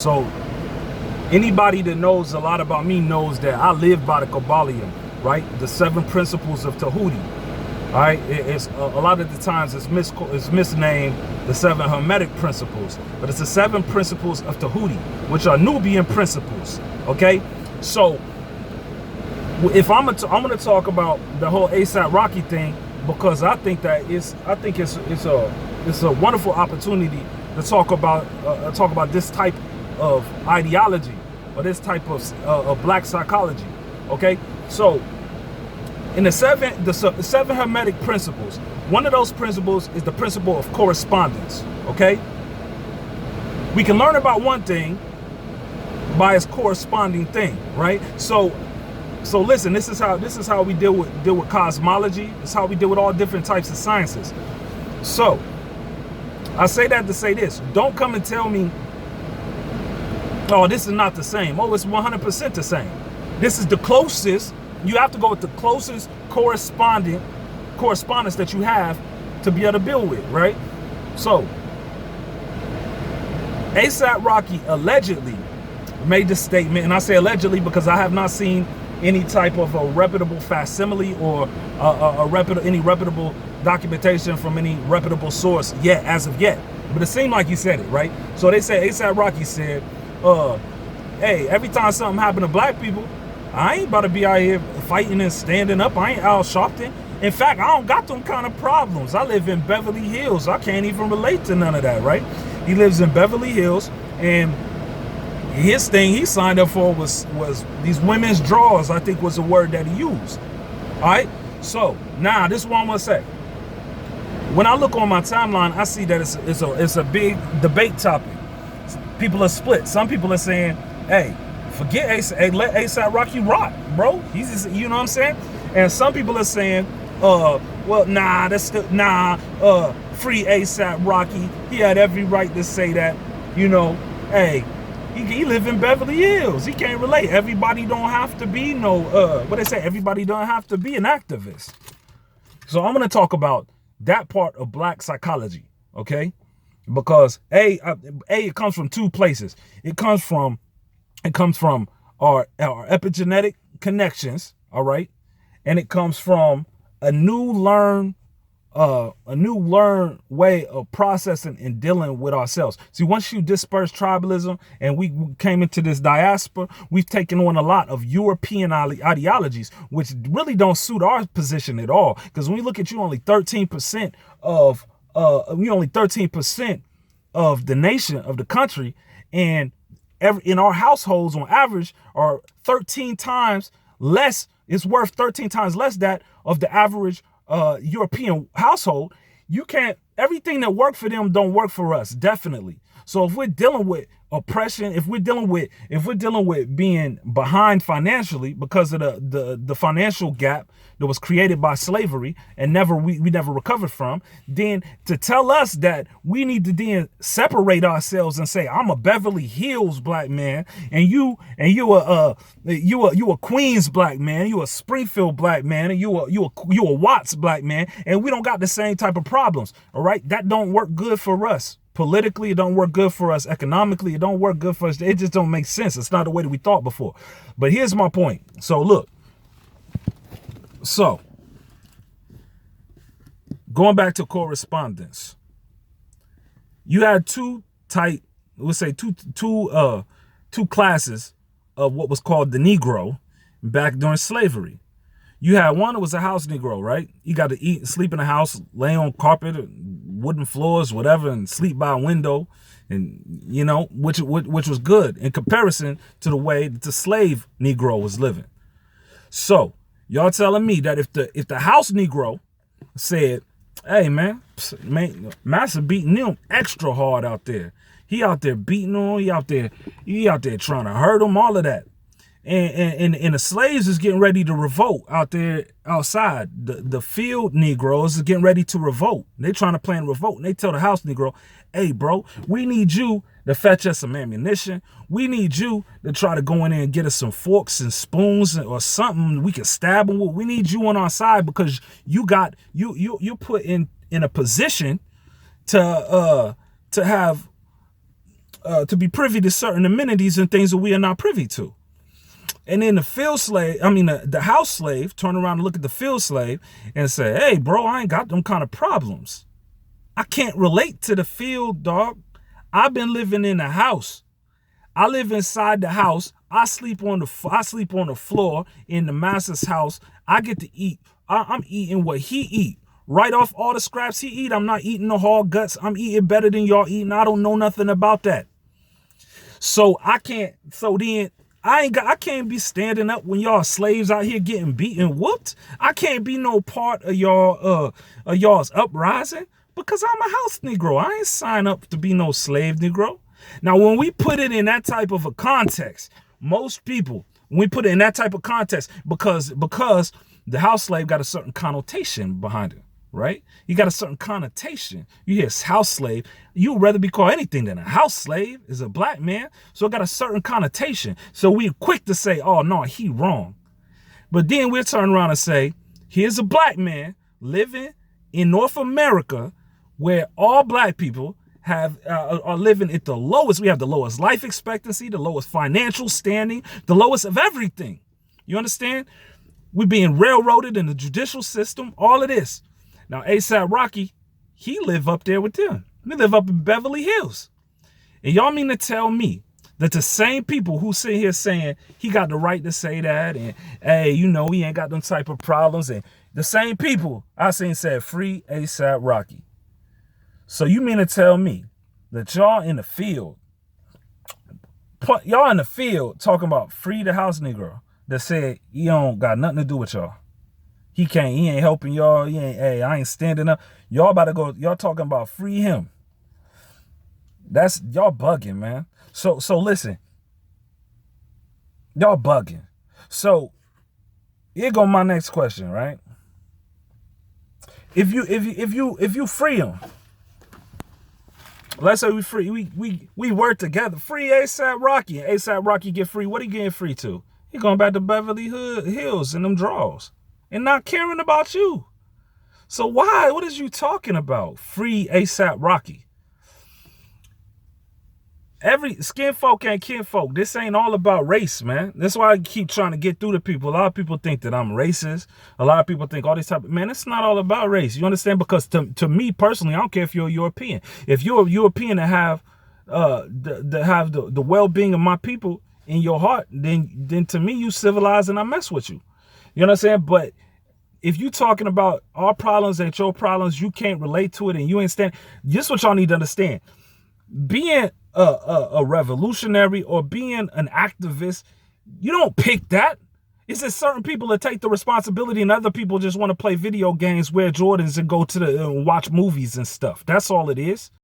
So anybody that knows a lot about me knows that I live by the Kabbalion, right? The 7 principles of Tahuti. All right, it's a lot of the times it's misnamed the 7 Hermetic principles, but it's the 7 principles of Tahuti, which are Nubian principles. Okay, so if I'm gonna talk about the whole ASAP Rocky thing, because I think it's a wonderful opportunity to talk about this type of ideology or this type of black psychology. Okay, so in the seven Hermetic principles, one of those principles is the principle of correspondence. Okay, we can learn about one thing by its corresponding thing, right? So listen, this is how we deal with cosmology. It's how we deal with all different types of sciences. So I say that to say this: don't come and tell me, oh, this is not the same. Oh, it's 100% the same. This is the closest. You have to go with the closest correspondence that you have to be able to build with, right? So ASAP Rocky allegedly made this statement, and I say allegedly because I have not seen any type of a reputable facsimile or any reputable documentation from any reputable source yet, as of yet. But it seemed like he said it, right? So they say ASAP Rocky said, hey, every time something happened to black people, I ain't about to be out here fighting and standing up. I ain't Al Sharpton. In fact, I don't got them kind of problems. I live in Beverly Hills. I can't even relate to none of that, right? He lives in Beverly Hills, and his thing he signed up for was these women's drawers, I think was the word that he used. All right? So, now, this is what I'm going to say. When I look on my timeline, I see that it's a big debate topic. People are split. Some people are saying, hey, forget ASAP, hey, let ASAP Rocky rock, bro. He's just, you know what I'm saying? And some people are saying, well, nah, free ASAP Rocky. He had every right to say that, hey, he live in Beverly Hills. He can't relate. Everybody don't have to be everybody don't have to be an activist. So I'm going to talk about that part of black psychology, okay? Because it comes from 2 places. It comes from our epigenetic connections, all right? And it comes from a new learned way of processing and dealing with ourselves. See, once you disperse tribalism and we came into this diaspora, we've taken on a lot of European ideologies, which really don't suit our position at all. Because when we look at you, only 13% of the nation, of the country, and in our households on average are 13 times less. It's worth 13 times less that of the average European household. You can't, everything that worked for them don't work for us, definitely. So if we're dealing with oppression, if we're dealing with being behind financially because of the financial gap that was created by slavery and we never recovered from, then to tell us that we need to then separate ourselves and say, I'm a Beverly Hills black man, and you a Queens black man, you a Springfield black man, and you a Watts black man, and we don't got the same type of problems. All right, that don't work good for us. Politically, it don't work good for us. Economically, it don't work good for us. It just don't make sense. It's not the way that we thought before. But here's my point. So look. So going back to correspondence, you had two classes of what was called the Negro back during slavery. You had one that was a house Negro, right? You got to eat, sleep in a house, lay on carpet, wooden floors, whatever, and sleep by a window, and which was good in comparison to the way that the slave Negro was living. So y'all telling me that if the house Negro said, hey man, Massa beating them extra hard out there. He out there beating them, he out there trying to hurt them, all of that. And the slaves is getting ready to revolt out there outside. The field Negroes is getting ready to revolt. They trying to plan revolt. And they tell the house Negro, hey, bro, we need you to fetch us some ammunition. We need you to try to go in there and get us some forks and spoons or something we can stab them with. We need you on our side because you put in a position to have to be privy to certain amenities and things that we are not privy to. And then the house slave turn around and look at the field slave and say, hey, bro, I ain't got them kind of problems. I can't relate to the field, dog. I've been living in the house. I live inside the house. I sleep on the floor in the master's house. I get to eat. I'm eating what he eat. Right off all the scraps he eat. I'm not eating the hog guts. I'm eating better than y'all eating. I don't know nothing about that. So I can't. So then I can't be standing up when y'all slaves out here getting beaten, whooped. I can't be no part of y'all's uprising because I'm a house Negro. I ain't sign up to be no slave Negro. Now, when we put it in that type of a context, most people, when we put it in that type of context, because the house slave got a certain connotation behind it, right? You got a certain connotation. You hear house slave, you would rather be called anything than a house slave is a black man. So it got a certain connotation. So we're quick to say, oh, no, he wrong. But then we'll turn around and say, here's a black man living in North America where all black people are living at the lowest. We have the lowest life expectancy, the lowest financial standing, the lowest of everything. You understand? We're being railroaded in the judicial system, all of this. Now, A$AP Rocky, he live up there with them. He live up in Beverly Hills. And y'all mean to tell me that the same people who sit here saying he got the right to say that and, hey, you know, he ain't got them type of problems, and the same people I seen said free A$AP Rocky. So you mean to tell me that y'all in the field talking about free the house Negro that said he don't got nothing to do with y'all. He ain't helping y'all. I ain't standing up. Y'all about to go, y'all talking about free him. That's, y'all bugging, man. So listen, y'all bugging. So here go my next question, right? If you free him, let's say we work together. Free A$AP Rocky, and A$AP Rocky get free. What he getting free to? He going back to Beverly Hills in them draws and not caring about you. So why? What is you talking about? Free A$AP Rocky. Every skin folk ain't kin folk. This ain't all about race, man. That's why I keep trying to get through to people. A lot of people think that I'm racist. A lot of people think all these type of, man, it's not all about race. You understand? Because to me personally, I don't care if you're European. If you're a European to have the well-being of my people in your heart, then to me you civilized and I mess with you. You know what I'm saying? But if you talking about our problems ain't your problems, you can't relate to it and you ain't stand. This is what y'all need to understand. Being a revolutionary or being an activist, you don't pick that. It's just certain people that take the responsibility and other people just want to play video games, wear Jordans and go to and watch movies and stuff. That's all it is.